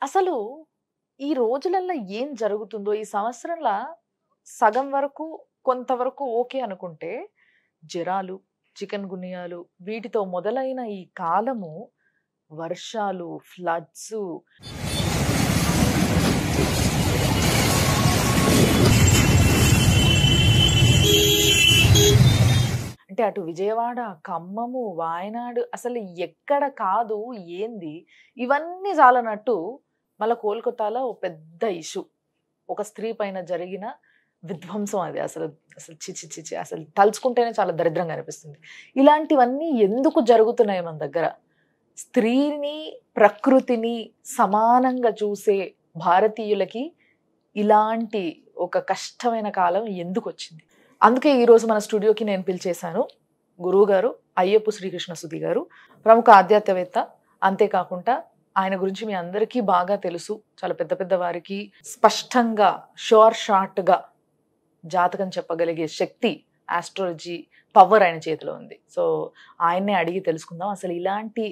అసలు ఈ రోజులల్లో ఏం జరుగుతుందో, ఈ సంవత్సరంలా సగం వరకు, కొంతవరకు ఓకే అనుకుంటే, జరాలు, చికెన్ గున్యాలు వీటితో మొదలైన ఈ కాలము వర్షాలు, ఫ్లడ్సు అంటే అటు విజయవాడ, ఖమ్మము, వాయనాడు అసలు ఎక్కడ కాదు, ఏంది ఇవన్నీ చాలనట్టు మళ్ళా కోల్కతాలో ఓ పెద్ద ఇష్యూ. ఒక స్త్రీ పైన జరిగిన విధ్వంసం అది అసలు. అసలు ఛీ! ఛీ! ఛీ! ఛీ! అసలు తలుచుకుంటేనే చాలా దరిద్రంగా అనిపిస్తుంది. ఇలాంటివన్నీ ఎందుకు జరుగుతున్నాయి మన దగ్గర? స్త్రీని, ప్రకృతిని సమానంగా చూసే భారతీయులకి ఇలాంటి ఒక కష్టమైన కాలం ఎందుకొచ్చింది? అందుకే ఈరోజు మన స్టూడియోకి నేను పిలిచేశాను గురువుగారు అయ్యప్ప శ్రీకృష్ణ సుధి గారు, ప్రముఖ ఆధ్యాత్మవేత్త. అంతేకాకుండా ఆయన గురించి మీ అందరికీ బాగా తెలుసు. చాలా పెద్ద పెద్ద వారికి స్పష్టంగా షార్ట్గా జాతకం చెప్పగలిగే శక్తి, ఆస్ట్రాలజీ పవర్ ఆయన చేతిలో ఉంది. సో ఆయన్నే అడిగి తెలుసుకుందాం అసలు ఇలాంటి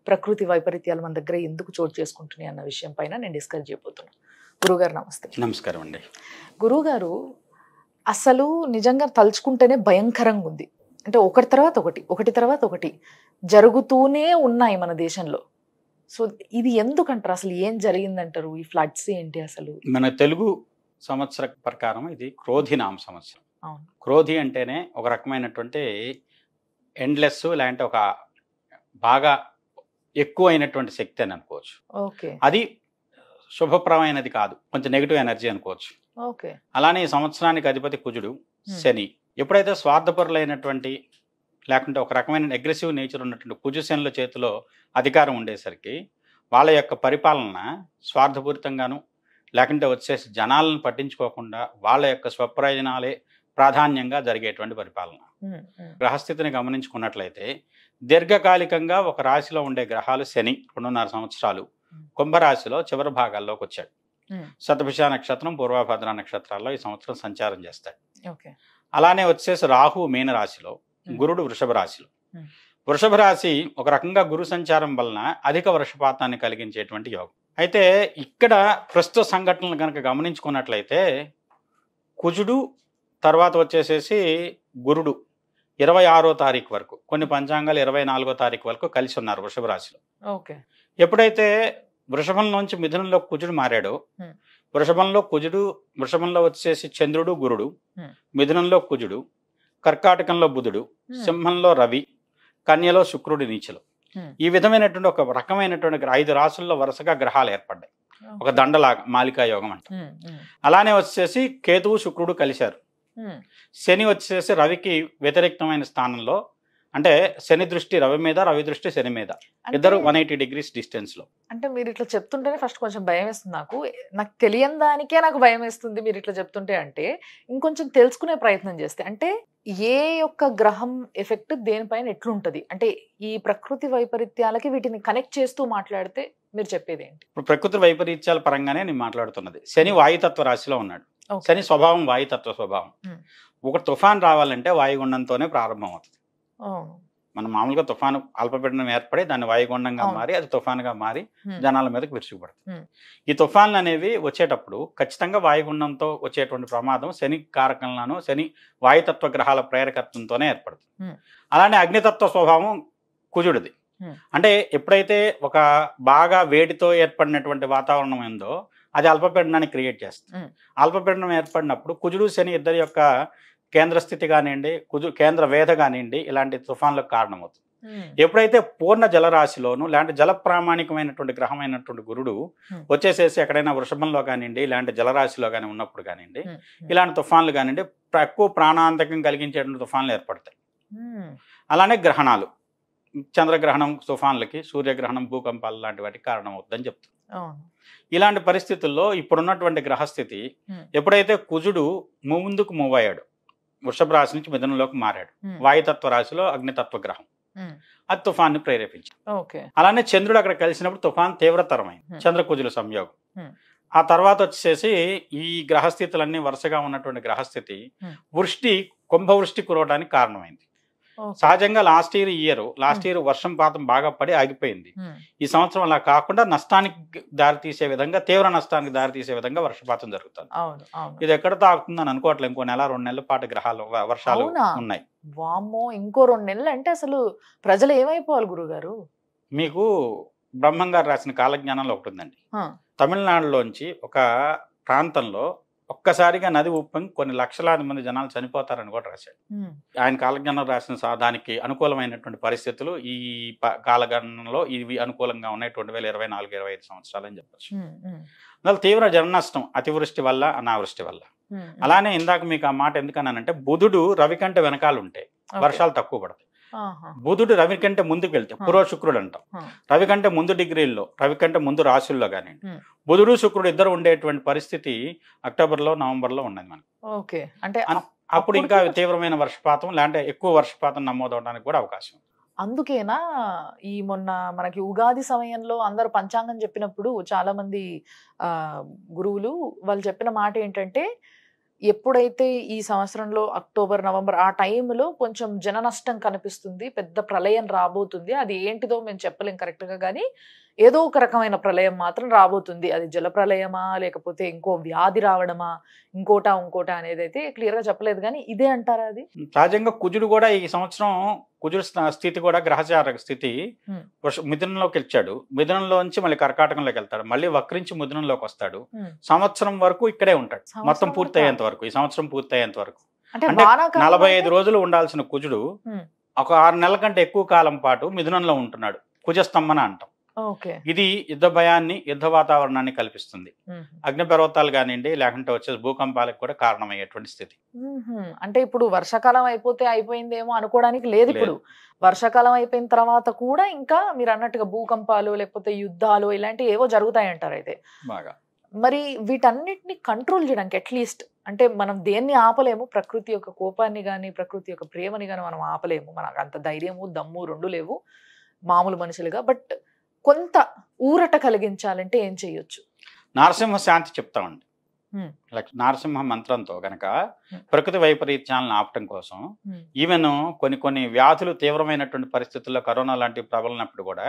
ప్రకృతి వైపరీత్యాలు మన దగ్గర ఎందుకు చోటు చేసుకుంటున్నాయి అన్న విషయం పైన నేను డిస్కస్ చేయబోతున్నాను. గురువుగారు నమస్తే. నమస్కారం అండి. గురువుగారు, అసలు నిజంగా తలుచుకుంటేనే భయంకరంగా ఉంది. అంటే ఒకటి తర్వాత ఒకటి, ఒకటి తర్వాత ఒకటి జరుగుతూనే ఉన్నాయి మన దేశంలో. సో ఇది ఎందుకంటారు? అసలు ఏం జరిగిందంటారు? ఈ ఫ్లడ్స్ ఏంటి అసలు? మన తెలుగు సంవత్సర ప్రకారం ఇది క్రోధినామ సంవత్సరం. అవును. క్రోధి అంటేనే ఒక రకమైనటువంటి ఎండ్లెస్, లేదంటే ఒక బాగా ఎక్కువైనటువంటి శక్తి అని అనుకోవచ్చు. ఓకే. అది శుభప్రమైనది కాదు, కొంచెం నెగిటివ్ ఎనర్జీ అనుకోవచ్చు. ఓకే. అలానే ఈ సంవత్సరానికి అధిపతి కుజుడు, శని. ఎప్పుడైతే స్వార్థపరులైనటువంటి లేకుంటే ఒక రకమైన అగ్రెసివ్ నేచర్ ఉన్నటువంటి కుజశనుల చేతిలో అధికారం ఉండేసరికి వాళ్ళ యొక్క పరిపాలన స్వార్థపూరితంగాను, లేకుంటే వచ్చేసి జనాలను పట్టించుకోకుండా వాళ్ళ యొక్క స్వప్రయోజనాలే ప్రాధాన్యంగా జరిగేటువంటి పరిపాలన. గ్రహస్థితిని గమనించుకున్నట్లయితే దీర్ఘకాలికంగా ఒక రాశిలో ఉండే గ్రహాలు శని 2.5 సంవత్సరాలు కుంభరాశిలో చివరి భాగాల్లోకి వచ్చాడు. శతభిష నక్షత్రం, పూర్వభద్ర నక్షత్రాల్లో ఈ సంవత్సరం సంచారం చేస్తాడు. అలానే వచ్చేసి రాహు మీనరాశిలో, గురుడు వృషభ రాశిలో. వృషభ రాశి ఒక రకంగా గురు సంచారం వలన అధిక వర్షపాతాన్ని కలిగించేటువంటి యోగం. అయితే ఇక్కడ ప్రస్తుత సంఘటనలు కనుక గమనించుకున్నట్లయితే కుజుడు తర్వాత వచ్చేసేసి గురుడు 26వ తారీఖు వరకు, కొన్ని పంచాంగాలు 24వ తారీఖు వరకు కలిసి ఉన్నారు వృషభ రాశిలో. ఓకే. ఎప్పుడైతే వృషభం నుంచి మిథునంలో కుజుడు మారాడో, వృషభంలో వచ్చేసి చంద్రుడు గురుడు, మిథునంలో కుజుడు, కర్కాటకంలో బుధుడు, సింహంలో రవి, కన్యలో శుక్రుడి నీచలు. ఈ విధమైనటువంటి ఒక రకమైనటువంటి 5 రాసుల్లో వరుసగా గ్రహాలు ఏర్పడ్డాయి. ఒక దండలాగా మాలికా యోగం అంట. అలానే వచ్చేసి కేతువు శుక్రుడు కలిశారు. శని వచ్చేసి రవికి వ్యతిరేక్తమైన స్థానంలో, అంటే శని దృష్టి రవి మీద, రవి దృష్టి శని మీద, ఇద్దరు 180 degrees డిస్టెన్స్ లో. అంటే మీరు ఇట్లా చెప్తుంటేనే ఫస్ట్ కొంచెం భయం వేస్తుంది. నాకు తెలియని దానికే నాకు భయం వేస్తుంది మీరు ఇట్లా చెప్తుంటే. అంటే ఇంకొంచెం తెలుసుకునే ప్రయత్నం చేస్తే, అంటే ఏ యొక్క గ్రహం ఎఫెక్ట్ దేనిపైన ఎట్లుంటది, అంటే ఈ ప్రకృతి వైపరీత్యాలకి వీటిని కనెక్ట్ చేస్తూ మాట్లాడితే మీరు చెప్పేది ఏంటి? ఇప్పుడు ప్రకృతి వైపరీత్యాల పరంగానే నేను మాట్లాడుతున్నది. శని వాయుతత్వ రాశిలో ఉన్నాడు. శని స్వభావం వాయుతత్వ స్వభావం. ఒక తుఫాన్ రావాలంటే వాయుగుండంతోనే ప్రారంభం అవుతుంది. మనం మామూలుగా తుఫాను అల్పపీడనం ఏర్పడి దాన్ని వాయుగుండంగా మారి అది తుఫానుగా మారి జనాల మీదకి విరుచుకుపడుతుంది. ఈ తుఫాన్లు అనేవి వచ్చేటప్పుడు ఖచ్చితంగా వాయుగుండంతో వచ్చేటువంటి ప్రమాదం శని కారకంలోనూ, శని వాయుతత్వ గ్రహాల ప్రేరకత్వంతోనే ఏర్పడుతుంది. అలానే అగ్నితత్వ స్వభావం కుజుడిది. అంటే ఎప్పుడైతే ఒక బాగా వేడితో ఏర్పడినటువంటి వాతావరణం ఉందో అది అల్పపీడనాన్ని క్రియేట్ చేస్తుంది. అల్పపీడనం ఏర్పడినప్పుడు కుజుడు శని ఇద్దరి యొక్క కేంద్ర స్థితి కానివ్వండి, కేంద్ర వేధ కానివ్వండి, ఇలాంటి తుఫాన్లకు కారణమవుతుంది. ఎప్పుడైతే పూర్ణ జలరాశిలోను ఇలాంటి జల ప్రామాణికమైనటువంటి గ్రహమైనటువంటి గురుడు వచ్చేసేసి ఎక్కడైనా వృషభంలో కానివ్వండి, ఇలాంటి జలరాశిలో కానీ ఉన్నప్పుడు కానివ్వండి, ఇలాంటి తుఫాన్లు కానివ్వండి, ఎక్కువ ప్రాణాంతకం కలిగించేటువంటి తుఫాన్లు ఏర్పడతాయి. అలానే గ్రహణాలు, చంద్రగ్రహణం తుఫాన్లకి, సూర్యగ్రహణం భూకంపాలు లాంటి వాటికి కారణమవుతుందని చెప్తుంది. ఇలాంటి పరిస్థితుల్లో ఇప్పుడున్నటువంటి గ్రహస్థితి ఎప్పుడైతే కుజుడు ముందుకు మూవ్ అయ్యాడు, వృషభ రాశి నుంచి మిథునంలోకి మారాడు, వాయుతత్వ రాశిలో అగ్నితత్వ గ్రహం, అది తుఫాన్ని ప్రేరేపించాడు. అలానే చంద్రుడు అక్కడ కలిసినప్పుడు తుఫాన్ తీవ్రతరమైంది, చంద్రకుజుల సంయోగం. ఆ తర్వాత వచ్చేసి ఈ గ్రహస్థితులన్నీ వరుసగా ఉన్నటువంటి గ్రహస్థితి కుంభవృష్టి కురవడానికి కారణమైంది. సహజంగా లాస్ట్ ఇయర్ వర్షపాతం బాగా పడి ఆగిపోయింది. ఈ సంవత్సరం అలా కాకుండా నష్టానికి దారితీసే విధంగా, తీవ్ర నష్టానికి దారితీసే విధంగా వర్షపాతం జరుగుతుంది. ఇది ఎక్కడితో ఆగుతుందని అనుకోవట్లేదు. ఇంకో 1-2 నెలల పాటు గ్రహాలు వర్షాలు ఉన్నాయి. వామ్మో, ఇంకో 2 నెలలు అంటే అసలు ప్రజలు ఏమైపోవాలి గురుగారు? మీకు బ్రహ్మం గారు రాసిన కాలజ్ఞానంలో ఒకటి ఉందండి. తమిళనాడులోంచి ఒక ప్రాంతంలో ఒక్కసారిగా నది ఉప్పొంగి కొన్ని లక్షలాది మంది జనాలు చనిపోతారని కూడా రాశాడు. ఆయన కాలజ్ఞానం రాసిన దానికి అనుకూలమైనటువంటి పరిస్థితులు ఈ కాలగణనలో ఇవి అనుకూలంగా ఉన్నాయి 2024-25 సంవత్సరాలు అని చెప్పచ్చు. అందువల్ల తీవ్ర జన నష్టం అతివృష్టి వల్ల, అనావృష్టి వల్ల. అలానే ఇందాక మీకు ఆ మాట ఎందుకన్నానంటే, బుధుడు రవి కంటే వెనకాల ఉంటే వర్షాలు తక్కువ పడతాయి. బుధుడు రవి కంటే ముందుకు వెళ్తే పూర్వ శుక్రుడు అంటాం. రవి కంటే ముందు డిగ్రీల్లో, రవి కంటే ముందు రాశుల్లో కానీ బుధుడు శుక్రుడు ఇద్దరు ఉండేటువంటి పరిస్థితి అక్టోబర్లో, నవంబర్లో ఉన్నది మనకి. ఓకే, అంటే అప్పుడు ఇంకా తీవ్రమైన వర్షపాతం, లేదంటే ఎక్కువ వర్షపాతం నమోదవడానికి కూడా అవకాశం. అందుకేనా ఈ మొన్న మనకి ఉగాది సమయంలో అందరూ పంచాంగం చెప్పినప్పుడు చాలా మంది గురువులు వాళ్ళు చెప్పిన మాట ఏంటంటే, ఎప్పుడైతే ఈ సంవత్సరంలో అక్టోబర్, నవంబర్ ఆ టైంలో కొంచెం జన నష్టం కనిపిస్తుంది, పెద్ద ప్రళయం రాబోతుంది. అది ఏంటిదో మేము చెప్పలేం కరెక్ట్గా, కానీ ఏదో ఒక రకమైన ప్రళయం మాత్రం రాబోతుంది. అది జల ప్రళయమా, లేకపోతే ఇంకో వ్యాధి రావడమా, ఇంకోటా అనేది అయితే క్లియర్గా చెప్పలేదు, కానీ ఇదే అంటారా? అది సహజంగా కుజుడు కూడా ఈ సంవత్సరం, కుజుడు స్థితి కూడా గ్రహచార స్థితి మిథునంలోకి వచ్చాడు. మిథునంలోంచి మళ్ళీ కర్కాటకంలోకి వెళ్తాడు, మళ్ళీ వక్రించి మిథునంలోకి వస్తాడు. సంవత్సరం వరకు ఇక్కడే ఉంటాడు, మొత్తం పూర్తయ్యేంత వరకు, ఈ సంవత్సరం పూర్తయ్యేంత వరకు. అంటే 45 రోజులు ఉండాల్సిన కుజుడు ఒక 6 నెలల కంటే ఎక్కువ కాలం పాటు మిథునంలో ఉంటున్నాడు. కుజస్తంభన అంటాం. ఇది యుద్ధ భయాన్ని, యుద్ధ వాతావరణాన్ని కల్పిస్తుంది. అగ్ని పర్వతాలు కానివ్వండి, లేకుంటే వచ్చేసి భూకంపాలకు కూడా కారణమయ్యేటువంటి స్థితి. అంటే ఇప్పుడు వర్షాకాలం అయిపోతే అయిపోయిందేమో అనుకోవడానికి లేదు. ఇప్పుడు వర్షాకాలం అయిపోయిన తర్వాత కూడా ఇంకా మీరు అన్నట్టుగా భూకంపాలు, లేకపోతే యుద్ధాలు ఇలాంటివి ఏవో జరుగుతాయంటారు. అయితే బాగా మరి వీటన్నిటిని కంట్రోల్ చేయడానికి అట్లీస్ట్, అంటే మనం దేన్ని ఆపలేము, ప్రకృతి యొక్క కోపాన్ని కానీ, ప్రకృతి యొక్క ప్రేమని కానీ మనం ఆపలేము. మనకు అంత ధైర్యము, దమ్ము రెండు లేవు మామూలు మనుషులుగా. బట్ కొంత ఊరట కలిగించాలంటే ఏం చేయొచ్చు? నరసింహ శాంతి చెప్తామండి. నరసింహ మంత్రంతో గనక ప్రకృతి వైపరీత్యాలను ఆపటం కోసం, ఈవెన్ కొన్ని వ్యాధులు తీవ్రమైనటువంటి పరిస్థితుల్లో కరోనా లాంటి ప్రబలినప్పుడు కూడా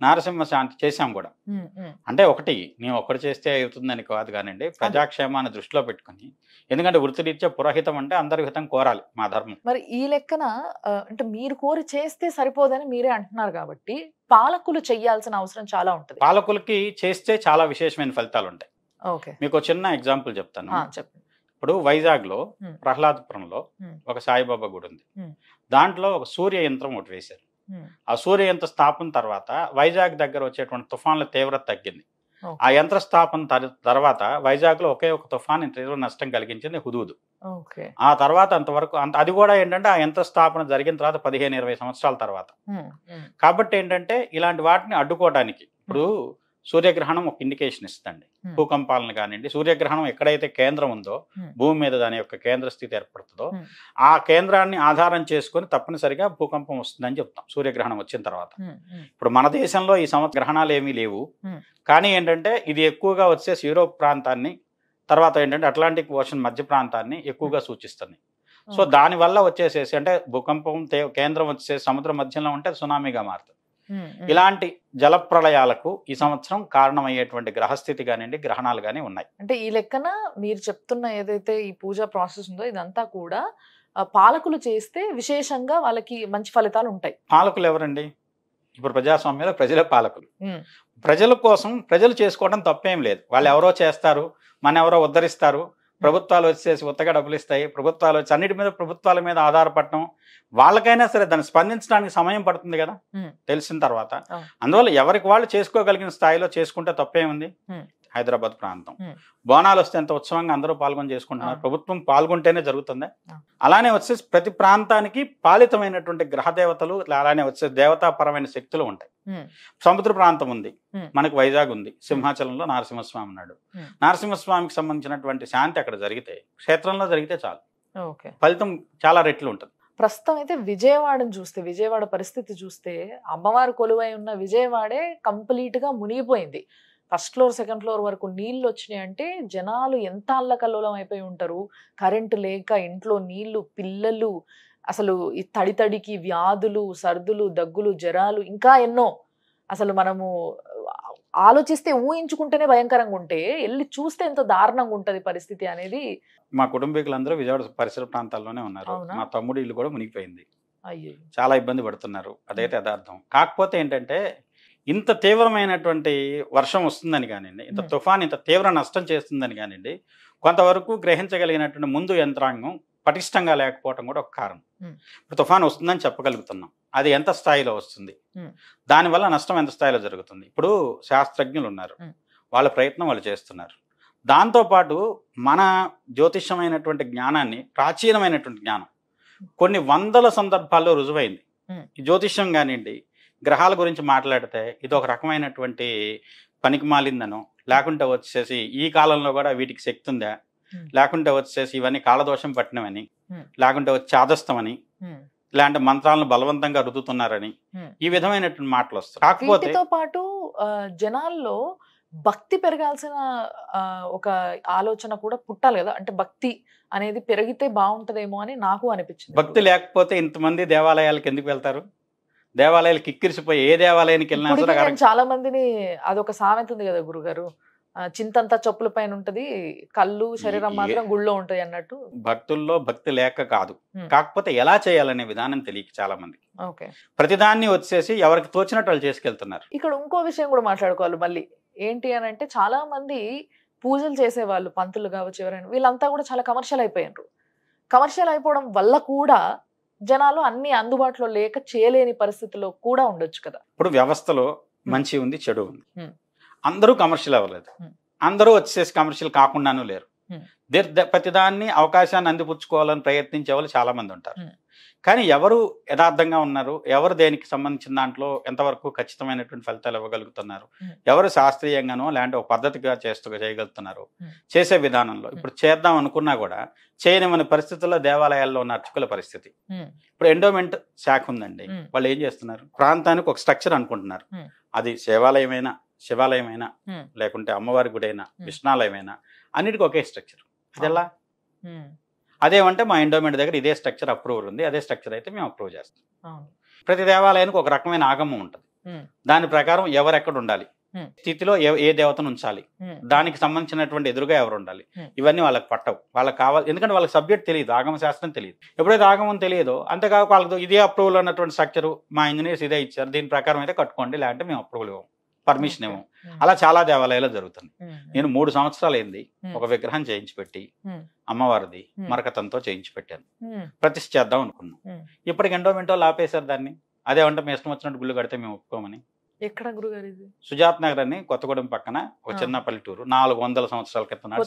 నరసింహ శాంతి చేశాం కూడా. అంటే ఒకటి నేను ఒక్కటి చేస్తే అవుతుందని కాదు కానివ్వండి, ప్రజాక్షేమాన్ని దృష్టిలో పెట్టుకుని. ఎందుకంటే వృత్తిరీత్యా పురోహితం అంటే అందరి హితం కోరాలి, మా ధర్మం. మరి ఈ లెక్కన అంటే మీరు కోరి చేస్తే సరిపోదని మీరే అంటున్నారు కాబట్టి పాలకులు చెయ్యాల్సిన అవసరం చాలా ఉంటుంది. పాలకులకి చేస్తే చాలా విశేషమైన ఫలితాలు ఉంటాయి. మీకు చిన్న ఎగ్జాంపుల్ చెప్తాను. ఇప్పుడు వైజాగ్ లో ప్రహ్లాదపురంలో ఒక సాయిబాబా గుడి ఉంది. దాంట్లో ఒక సూర్య యంత్రం ఒకటి వేశారు. ఆ సూర్య యంత్ర స్థాపన తర్వాత వైజాగ్ దగ్గర వచ్చేటువంటి తుఫాన్ల తీవ్రత తగ్గింది. ఆ యంత్ర స్థాపన తర్వాత వైజాగ్ లో ఒకే ఒక తుఫాన్ తీవ్ర నష్టం కలిగించింది, హుదూద్. ఆ తర్వాత అంతవరకు అది కూడా ఏంటంటే ఆ యంత్ర స్థాపన జరిగిన తర్వాత 15-20 సంవత్సరాల తర్వాత. కాబట్టి ఏంటంటే ఇలాంటి వాటిని అడ్డుకోవడానికి ఇప్పుడు సూర్యగ్రహణం ఒక ఇండికేషన్ ఇస్తుంది. భూకంపాలను కానివ్వండి, సూర్యగ్రహణం ఎక్కడైతే కేంద్రం ఉందో, భూమి మీద దాని యొక్క కేంద్ర స్థితి ఏర్పడుతుందో, ఆ కేంద్రాన్ని ఆధారం చేసుకుని తప్పనిసరిగా భూకంపం వస్తుందని చెప్తాం సూర్యగ్రహణం వచ్చిన తర్వాత. ఇప్పుడు మన దేశంలో ఈ సంవత్సరం గ్రహణాలు ఏమీ లేవు, కానీ ఏంటంటే ఇది ఎక్కువగా వచ్చేసి యూరోప్ ప్రాంతాన్ని, తర్వాత ఏంటంటే అట్లాంటిక్ ఓషన్ మధ్య ప్రాంతాన్ని ఎక్కువగా సూచిస్తుంది. సో దానివల్ల వచ్చేసేసి అంటే భూకంపం కేంద్రం వచ్చేసి సముద్ర మధ్యంలో ఉంటే సునామీగా మారుతుంది. ఇలాంటి జల ప్రళయాలకు ఈ సంవత్సరం కారణమయ్యేటువంటి గ్రహస్థితి కానివ్వండి, గ్రహణాలు కానీ ఉన్నాయి. అంటే ఈ లెక్కన మీరు చెప్తున్న ఏదైతే ఈ పూజా ప్రాసెస్ ఉందో ఇదంతా కూడా పాలకులు చేస్తే విశేషంగా వాళ్ళకి మంచి ఫలితాలు ఉంటాయి. పాలకులు ఎవరండి? ఇప్పుడు ప్రజాస్వామ్యంలో ప్రజలే పాలకులు. ప్రజల కోసం ప్రజలు చేసుకోవడం తప్పేం లేదు. వాళ్ళు ఎవరో చేస్తారు, మన ఎవరో ఉద్ధరిస్తారు. ప్రభుత్వాలు వచ్చేసి ఉత్తగా డబ్బులు ఇస్తాయి, ప్రభుత్వాలు వచ్చి అన్నిటి మీద ప్రభుత్వాల మీద ఆధారపడటం, వాళ్ళకైనా సరే దాన్ని స్పందించడానికి సమయం పడుతుంది కదా తెలిసిన తర్వాత. అందువల్ల ఎవరికి వాళ్ళు చేసుకోగలిగిన స్థాయిలో చేసుకుంటే తప్పేముంది. హైదరాబాద్ ప్రాంతం బోనాలు వస్తే ఎంత ఉత్సవంగా అందరూ పాల్గొని చేసుకుంటున్నారు. ప్రభుత్వం పాల్గొంటేనే జరుగుతుంది. అలానే వచ్చేసి ప్రతి ప్రాంతానికి పాలితమైనటువంటి గ్రహ దేవతలు, అలానే వచ్చేసి దేవతాపరమైన శక్తులు ఉంటాయి. సముద్ర ప్రాంతం ఉంది, మనకు వైజాగ్ ఉంది, సింహాచలంలో నరసింహస్వామి ఉన్నాడు. నరసింహస్వామికి సంబంధించినటువంటి శాంతి అక్కడ జరిగితే, క్షేత్రంలో జరిగితే చాలు, ఫలితం చాలా రెట్లు ఉంటుంది. ప్రస్తుతం అయితే విజయవాడను చూస్తే, విజయవాడ పరిస్థితి చూస్తే, అమ్మవారు కొలువై ఉన్న విజయవాడే కంప్లీట్ గా మునిగిపోయింది. ఫస్ట్ ఫ్లోర్, సెకండ్ ఫ్లోర్ వరకు నీళ్లు వచ్చినాయి అంటే జనాలు ఎంత అల్లకల్లోలం అయిపోయి ఉంటారు. కరెంటు లేక ఇంట్లో నీళ్లు, పిల్లలు, అసలు ఈ తడికి వ్యాధులు, సర్దులు, దగ్గులు, జ్వరాలు ఇంకా ఎన్నో అసలు మనము ఆలోచిస్తే ఊహించుకుంటేనే భయంకరంగా ఉంటే వెళ్ళి చూస్తే ఎంత దారుణంగా ఉంటది పరిస్థితి అనేది. మా కుటుంబీకులందరూ విజయవాడ పరిసర ప్రాంతాల్లోనే ఉన్నారు. అవునా? మా తమ్ముడు ఇల్లు కూడా మునిగిపోయింది. అయ్యో. చాలా ఇబ్బంది పడుతున్నారు. అదైతే యథార్థం. కాకపోతే ఏంటంటే ఇంత తీవ్రమైనటువంటి వర్షం వస్తుందని కానివ్వండి, ఇంత తుఫాన్ ఇంత తీవ్ర నష్టం చేస్తుందని కానివ్వండి, కొంతవరకు గ్రహించగలిగినటువంటి ముందు యంత్రాంగం పటిష్టంగా లేకపోవడం కూడా ఒక కారణం. ఇప్పుడు తుఫాన్ వస్తుందని చెప్పగలుగుతున్నాం, అది ఎంత స్థాయిలో వస్తుంది, దానివల్ల నష్టం ఎంత స్థాయిలో జరుగుతుంది. ఇప్పుడు శాస్త్రజ్ఞులు ఉన్నారు, వాళ్ళ ప్రయత్నం వాళ్ళు చేస్తున్నారు. దాంతోపాటు మన జ్యోతిషమైనటువంటి జ్ఞానాన్ని, ప్రాచీనమైనటువంటి జ్ఞానం కొన్ని వందల సందర్భాల్లో రుజువైంది. ఈ జ్యోతిష్యం కానివ్వండి, గ్రహాల గురించి మాట్లాడితే ఇది ఒక రకమైనటువంటి పనికి మాలిందనో, లేకుంటే వచ్చేసి ఈ కాలంలో కూడా వీటికి శక్తి ఉందా, లేకుంటే వచ్చేసి ఇవన్నీ కాలదోషం పట్టినవని, లేకుంటే వచ్చి చాదస్తమని, ఇలాంటి మంత్రాలను బలవంతంగా రుద్దుతున్నారని, ఈ విధమైనటువంటి మాటలు వస్తాయి. కాకపోతే పాటు జనాల్లో భక్తి పెరగాల్సిన ఒక ఆలోచన కూడా పుట్టాలి కదా. అంటే భక్తి అనేది పెరిగితే బాగుంటదేమో అని నాకు అనిపించింది. భక్తి లేకపోతే ఇంతమంది దేవాలయాలకు ఎందుకు వెళ్తారు? దేవాలయాలు కిక్కిరిసిపోయి ఏ దేవాలయానికి వెళ్ళినా చాలా మందిని, అదొక సామెత ఉంది కదా గురుగారు, చింతంతా చెప్పుల పైన ఉంటది, కళ్ళు శరీరం మాత్రం గుళ్ళో ఉంటది అన్నట్టు. భక్తుల్లో భక్తి లేక కాదు, కాకపోతే ఎలా చేయాలనే విధానం తెలియక చాలా మంది ఓకే ప్రతిదాన్ని వచ్చేసి ఎవరికి తోచినట్టు వాళ్ళు చేసుకెళ్తున్నారు. ఇక్కడ ఇంకో విషయం కూడా మాట్లాడుకోవాలి మళ్ళీ. ఏంటి అని అంటే చాలా మంది పూజలు చేసేవాళ్ళు, పంతులు కావచ్చు ఎవరైనా, వీళ్ళంతా కూడా చాలా కమర్షియల్ అయిపోయారు. కమర్షియల్ అయిపోవడం వల్ల కూడా జనాలు అన్ని అందుబాటులో లేక చేయలేని పరిస్థితిలో కూడా ఉండొచ్చు కదా. ఇప్పుడు వ్యవస్థలో మంచి ఉంది, చెడు ఉంది. అందరూ కమర్షియల్ అవ్వలేదు, అందరూ వచ్చేసి కమర్షియల్ కాకుండానూ లేరు. ప్రతిదాన్ని అవకాశాన్ని అందిపుచ్చుకోవాలని ప్రయత్నించే వాళ్ళు చాలా మంది ఉంటారు. కానీ ఎవరు యథార్థంగా ఉన్నారు, ఎవరు దేనికి సంబంధించిన దాంట్లో ఎంతవరకు ఖచ్చితమైనటువంటి ఫలితాలు ఇవ్వగలుగుతున్నారు, ఎవరు శాస్త్రీయంగానో లేదంటే ఒక పద్ధతిగా చేయగలుగుతున్నారు, చేసే విధానంలో. ఇప్పుడు చేద్దాం అనుకున్నా కూడా చేయనివని పరిస్థితుల్లో దేవాలయాల్లో ఉన్న అర్చకుల పరిస్థితి. ఇప్పుడు ఎండోమెంట్ శాఖ ఉందండి, వాళ్ళు ఏం చేస్తున్నారు, ప్రాంతానికి ఒక స్ట్రక్చర్ అనుకుంటున్నారు. అది శివాలయమైనా, శివాలయమైనా, లేకుంటే అమ్మవారి గుడైనా, విష్ణాలయమైనా, అన్నిటికీ ఒకే స్ట్రక్చర్. అది ఎలా? అదేమంటే మా ఎండోమెంట్ దగ్గర ఇదే స్ట్రక్చర్ అప్రూవల్ ఉంది, అదే స్ట్రక్చర్ అయితే మేము అప్రూవ్ చేస్తాం. ప్రతి దేవాలయానికి ఒక రకమైన ఆగమం ఉంటుంది, దాని ప్రకారం ఎవరెక్కడ ఉండాలి, స్థితిలో ఏ దేవతను ఉంచాలి, దానికి సంబంధించినటువంటి ఎదురుగా ఎవరు ఉండాలి, ఇవన్నీ వాళ్ళకి పట్టవు. వాళ్ళకి కావాలి, ఎందుకంటే వాళ్ళకి సబ్జెక్ట్ తెలియదు, ఆగమ శాస్త్రం తెలియదు. ఎప్పుడైతే ఆగమం తెలియదో అంతేకాక వాళ్ళకి ఇదే అప్రూవల్ అన్నటువంటి స్ట్రక్చరు, మా ఇంజనీర్స్ ఇదే ఇచ్చారు, దీని ప్రకారం అయితే కట్టుకోండి, లేదంటే మేము అప్రూవల్ ఇవ్వం, పర్మిషన్ ఇవ్వం. అలా చాలా దేవాలయాలు జరుగుతుంది. నేను 3 సంవత్సరాలు అయింది ఒక విగ్రహం చేయించి పెట్టి, అమ్మవారిది మరకతంతో చేయించి పెట్టాను, ప్రతిష్ఠ చేద్దాం అనుకున్నాం. ఇప్పటికి ఎండోమెంటో ఆపేశారు దాన్ని. అదేమంటే మేము ఇష్టం వచ్చినట్టు గుళ్ళు కడితే మేము ఒప్పుకోమని. ఎక్కడ గురుగారు ఇది? సుజాత్ నగర్ అని కొత్తగూడెం పక్కన ఒక చిన్న పల్లెటూరు, 400 సంవత్సరాల క్రితం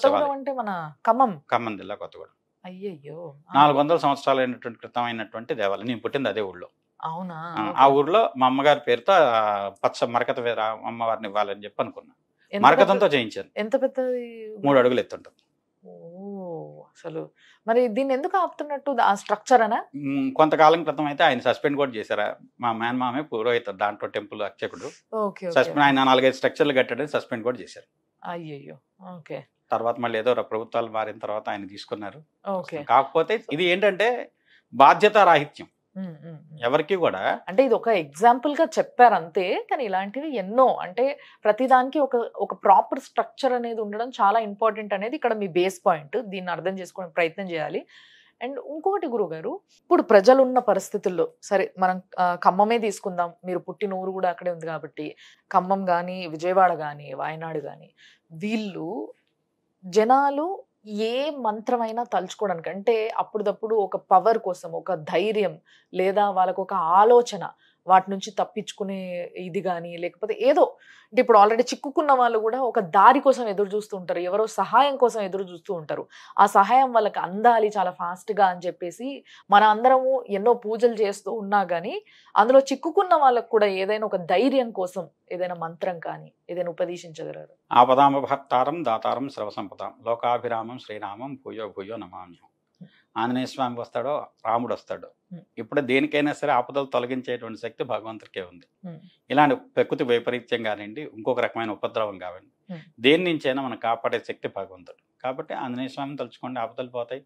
ఖమ్మం జిల్లా కొత్తగూడెం. అయ్యయ్యో, 400 సంవత్సరాల క్రితం అయినటువంటి దేవాలయం. నేను పుట్టింది అదే ఊళ్ళో. అవునా? ఆ ఊర్లో మా అమ్మగారి పేరుతో పచ్చ మరకత అమ్మవారిని ఇవ్వాలని చెప్పి అనుకున్నా. మరకతంతో చేయించాను. ఎంత పెద్దది? 3 అడుగులు ఎత్తుంటుంది. అసలు మరి దీన్ని ఎందుకు ఆపుతున్నట్టు? ఆ స్ట్రక్చర్ అనా? కొంతకాలం క్రితం అయితే ఆయన సస్పెండ్ కూడా చేశారా. మా మేనమామే పురోహిత దాంట్లో టెంపుల్ అర్చకుడు, సస్పెండ్. ఆయన 4-5 స్ట్రక్చర్లు కట్టడని సస్పెండ్ కూడా చేశారు. అయ్యయ్యో. ఓకే. తర్వాత మళ్ళీ ఏదో ప్రభుత్వాలు మారిన తర్వాత ఆయన తీసుకున్నారు. కాకపోతే ఇది ఏంటంటే బాధ్యత రాహిత్యం ఎవరికి కూడా. అంటే ఇది ఒక ఎగ్జాంపుల్ గా చెప్పారు అంతే, కానీ ఇలాంటివి ఎన్నో. అంటే ప్రతిదానికి ఒక ప్రాపర్ స్ట్రక్చర్ అనేది ఉండడం చాలా ఇంపార్టెంట్ అనేది ఇక్కడ మీ బేస్ పాయింట్. దీన్ని అర్థం చేసుకోవడం ప్రయత్నం చేయాలి. అండ్ ఇంకొకటి గురుగారు, ఇప్పుడు ప్రజలున్న పరిస్థితుల్లో, సరే మనం ఖమ్మమే తీసుకుందాం, మీరు పుట్టిన ఊరు కూడా అక్కడే ఉంది కాబట్టి, ఖమ్మం కానీ, విజయవాడ కానీ, వాయనాడు కానీ, వీళ్ళు జనాలు ఏ మంత్రమైనా తలుచుకోవడానికి, అంటే అప్పుడప్పుడు ఒక పవర్ కోసం, ఒక ధైర్యం, లేదా వాళ్ళకు ఒక ఆలోచన, వాటి నుంచి తప్పించుకునే ఇది కానీ, లేకపోతే ఏదో అంటే ఇప్పుడు ఆల్రెడీ చిక్కుకున్న వాళ్ళు కూడా ఒక దారి కోసం ఎదురు చూస్తూ ఉంటారు, ఎవరో సహాయం కోసం ఎదురు చూస్తూ ఉంటారు. ఆ సహాయం వాళ్ళకి అందాలి చాలా ఫాస్ట్గా అని చెప్పేసి మన అందరము ఎన్నో పూజలు చేస్తూ ఉన్నా కానీ, అందులో చిక్కుకున్న వాళ్ళకు కూడా ఏదైనా ఒక ధైర్యం కోసం ఏదైనా మంత్రం కానీ ఏదైనా ఉపదేశించగలరు? ఆపదామభక్తారం దాతారం సర్వసంపదాం లోకాభిరామం శ్రీరామం భూయో భూయో నమామ్యం. ఆంజనేయ స్వామి వస్తాడో, రాముడు వస్తాడో, ఇప్పుడు దేనికైనా సరే ఆపదలు తొలగించేటువంటి శక్తి భగవంతుడికే ఉంది. ఇలాంటి ప్రకృతి వైపరీత్యం కానివ్వండి, ఇంకొక రకమైన ఉపద్రవం కావండి, దేని నుంచైనా మనం కాపాడే శక్తి భగవంతుడు. కాబట్టి ఆంజనేయ స్వామిని తలుచుకోండి, ఆపదలు పోతాయి.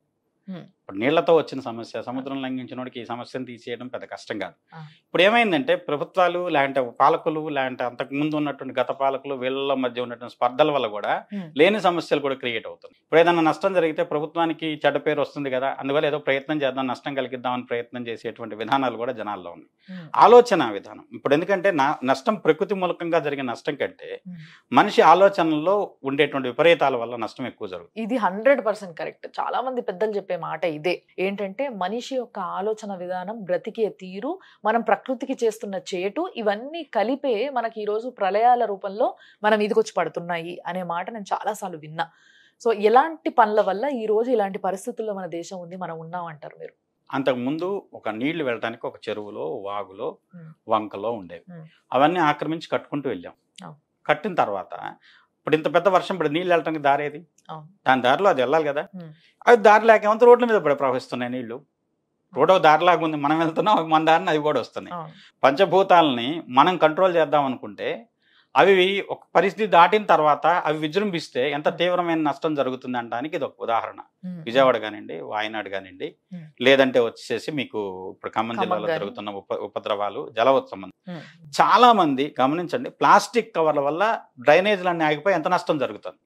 ఇప్పుడు నీళ్లతో వచ్చిన సమస్య, సముద్రం లంఘించినోడికి ఈ సమస్యను తీసేయడం పెద్ద కష్టం కాదు. ఆ. ఇప్పుడు ఏమైందంటే ప్రభుత్వాలు లేదంటే పాలకులు లేదంటే అంతకు ముందు ఉన్నటువంటి గత పాలకులు వీళ్ళ మధ్య ఉన్నటువంటి స్పర్ధల వల్ల కూడా లేని సమస్యలు కూడా క్రియేట్ అవుతుంది. ఇప్పుడు ఏదైనా నష్టం జరిగితే ప్రభుత్వానికి చెడ్డ పేరు వస్తుంది కదా, అందువల్ల ఏదో ప్రయత్నం చేద్దాం, నష్టం కలిగిద్దామని ప్రయత్నం చేసేటువంటి విధానాలు కూడా జనాల్లో ఉన్నాయి. ఆలోచన విధానం ఇప్పుడు ఎందుకంటే నష్టం ప్రకృతి మూలకంగా జరిగిన నష్టం కంటే మనిషి ఆలోచనల్లో ఉండేటువంటి విపరీతాల వల్ల నష్టం ఎక్కువ జరుగుతుంది. ఇది 100% కరెక్ట్. చాలా మంది పెద్దలు చెప్పే మాట ఇదే, ఏంటంటే మనిషి యొక్క ఆలోచన విధానం, బ్రతికే తీరు, మనం ప్రకృతికి చేస్తున్న చేటు, ఇవన్నీ కలిపే మనకి ఈరోజు ప్రళయాల రూపంలో మనం ఇదికొచ్చి పడుతున్నాయి అనే మాట నేను చాలాసార్లు విన్నా. సో ఎలాంటి పనుల వల్ల ఈ రోజు ఇలాంటి పరిస్థితుల్లో మన దేశం ఉంది, మనం ఉన్నామంటారు మీరు? అంతకుముందు ఒక నీళ్లు వెళ్ళడానికి ఒక చెరువులో, వాగులో, వంకలో ఉండేవి. అవన్నీ ఆక్రమించి కట్టుకుంటూ వెళ్ళాం. కట్టిన తర్వాత ఇప్పుడు ఇంత పెద్ద వర్షం ఇప్పుడు నీళ్ళు వెళ్ళడానికి దారి ఏది? దాని దారిలో అది వెళ్ళాలి కదా. అది దారి లేకేమంత రోడ్ల మీద ప్రవహిస్తున్నాయి నీళ్లు. రోడ్ దారిలాగా ఉంది, మనం వెళ్తున్నాం, మన దారిని అవి కూడా వస్తున్నాయి. పంచభూతాలని మనం కంట్రోల్ చేద్దాం అనుకుంటే అవి ఒక పరిస్థితి దాటిన తర్వాత అవి విజృంభిస్తే ఎంత తీవ్రమైన నష్టం జరుగుతుంది అనడానికి ఇది ఒక ఉదాహరణ. విజయవాడ కానివ్వండి, వాయనాడు కానివ్వండి, లేదంటే వచ్చేసి మీకు ఇప్పుడు ఖమ్మం జిల్లాలో జరుగుతున్న ఉపద్రవాలు, జలవత్సవం. చాలా మంది గమనించండి, ప్లాస్టిక్ కవర్ల వల్ల డ్రైనేజ్లన్నీ ఆగిపోయి ఎంత నష్టం జరుగుతుంది.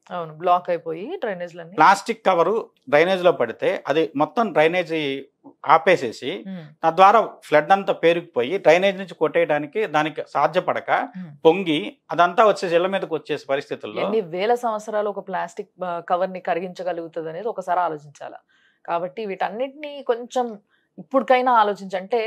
బ్లాక్ అయిపోయి డ్రైనేజ్లన్నీ, ప్లాస్టిక్ కవరు డ్రైనేజ్ లో పడితే అది మొత్తం డ్రైనేజీ ఆపేసేసి తద్వారా ఫ్లడ్ అంతా పేరుకుపోయి డ్రైనేజ్ నుంచి కొట్టేయడానికి దానికి సాధ్యపడక పొంగి అదంతా వచ్చేసి ఇళ్ల మీదకి వచ్చేసే పరిస్థితుల్లో ఎన్ని వేల సంవత్సరాలు ఒక ప్లాస్టిక్ కవర్ ని కరిగించగలుగుతుంది అనేది ఒకసారి ఆలోచించాలా. కాబట్టి వీటన్నిటిని కొంచెం ఇప్పటికైనా ఆలోచించంటే,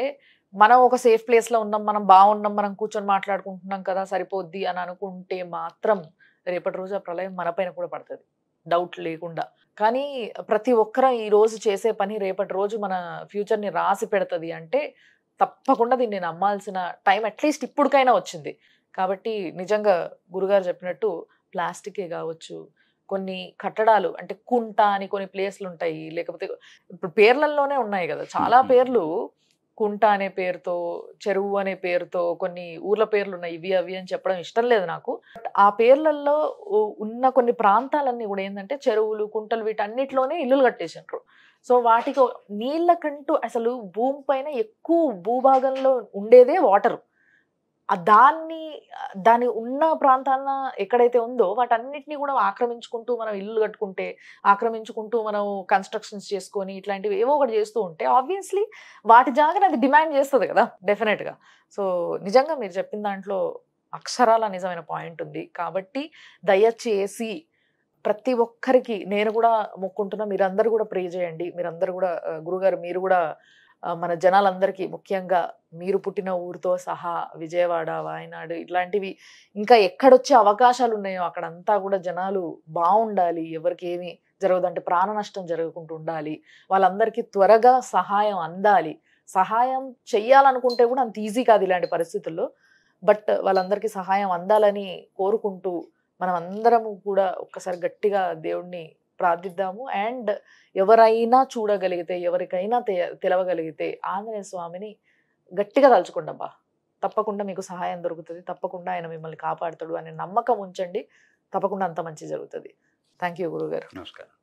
మనం ఒక సేఫ్ ప్లేస్ లో ఉన్నాం, మనం బాగున్నాం, మనం కూర్చొని మాట్లాడుకుంటున్నాం కదా సరిపోద్ది అని అనుకుంటే మాత్రం రేపటి రోజు ఆ ప్రళయం మన పైన కూడా పడుతుంది, డౌట్ లేకుండా. కానీ ప్రతి ఒక్కరు ఈ రోజు చేసే పని రేపటి రోజు మన ఫ్యూచర్ ని రాసి పెడుతుంది అంటే తప్పకుండా దీన్ని నమ్మాల్సిన టైం అట్లీస్ట్ ఇప్పటికైనా వచ్చింది. కాబట్టి నిజంగా గురుగారు చెప్పినట్టు ప్లాస్టికే కావచ్చు, కొన్ని కట్టడాలు అంటే కుంట అని కొన్ని ప్లేస్లు ఉంటాయి, లేకపోతే ఇప్పుడు పేర్లలోనే ఉన్నాయి కదా చాలా పేర్లు, కుంట అనే పేరుతో, చెరువు అనే పేరుతో కొన్ని ఊర్ల పేర్లు ఉన్నాయి. ఇవి అవి అని చెప్పడం ఇష్టం లేదు నాకు. ఆ పేర్లలో ఉన్న కొన్ని ప్రాంతాలన్నీ కూడా ఏంటంటే చెరువులు, కుంటలు, వీటన్నిటిలోనే ఇల్లులు కట్టేసిండ్రు. సో వాటికి నీళ్ళకంటూ అసలు భూమి పైన ఎక్కువ భూభాగంలో ఉండేదే వాటర్. దాని ఉన్న ప్రాంతాన ఎక్కడైతే ఉందో వాటన్నిటిని కూడా ఆక్రమించుకుంటూ మనం ఇల్లు కట్టుకుంటే, ఆక్రమించుకుంటూ మనం కన్స్ట్రక్షన్స్ చేసుకొని ఇట్లాంటివి ఏవో ఒకటి చేస్తూ ఉంటే ఆబ్వియస్లీ వాటి జాగాని అది డిమాండ్ చేస్తుంది కదా డెఫినెట్గా. సో నిజంగా మీరు చెప్పిన దాంట్లో అక్షరాల నిజమైన పాయింట్ ఉంది. కాబట్టి దయచేసి ప్రతి ఒక్కరికి నేను కూడా మొక్కుంటున్నా, మీరందరూ కూడా ప్రే చేయండి. మీరందరూ కూడా గురుగారు మీరు కూడా మన జనాలందరికీ, ముఖ్యంగా మీరు పుట్టిన ఊరితో సహా విజయవాడ, వాయనాడు ఇట్లాంటివి ఇంకా ఎక్కడొచ్చే అవకాశాలు ఉన్నాయో అక్కడంతా కూడా జనాలు బాగుండాలి, ఎవరికి ఏమి జరగదంటే ప్రాణ నష్టం జరగకుండా ఉండాలి, వాళ్ళందరికీ త్వరగా సహాయం అందాలి. సహాయం చెయ్యాలనుకుంటే కూడా అంత ఈజీ కాదు ఇలాంటి పరిస్థితుల్లో, బట్ వాళ్ళందరికీ సహాయం అందాలని కోరుకుంటూ మనం అందరము కూడా ఒక్కసారి గట్టిగా దేవుణ్ణి ప్రార్థిద్దాము. అండ్ ఎవరైనా చూడగలిగితే, ఎవరికైనా తెలవగలిగితే ఆంజనేయ స్వామిని గట్టిగా తలుచుకోండి అబ్బా, తప్పకుండా మీకు సహాయం దొరుకుతుంది, తప్పకుండా ఆయన మిమ్మల్ని కాపాడుతాడు అనే నమ్మకం ఉంచండి, తప్పకుండా అంత మంచి జరుగుతుంది. థ్యాంక్ యూ గురుగారు. నమస్కారం.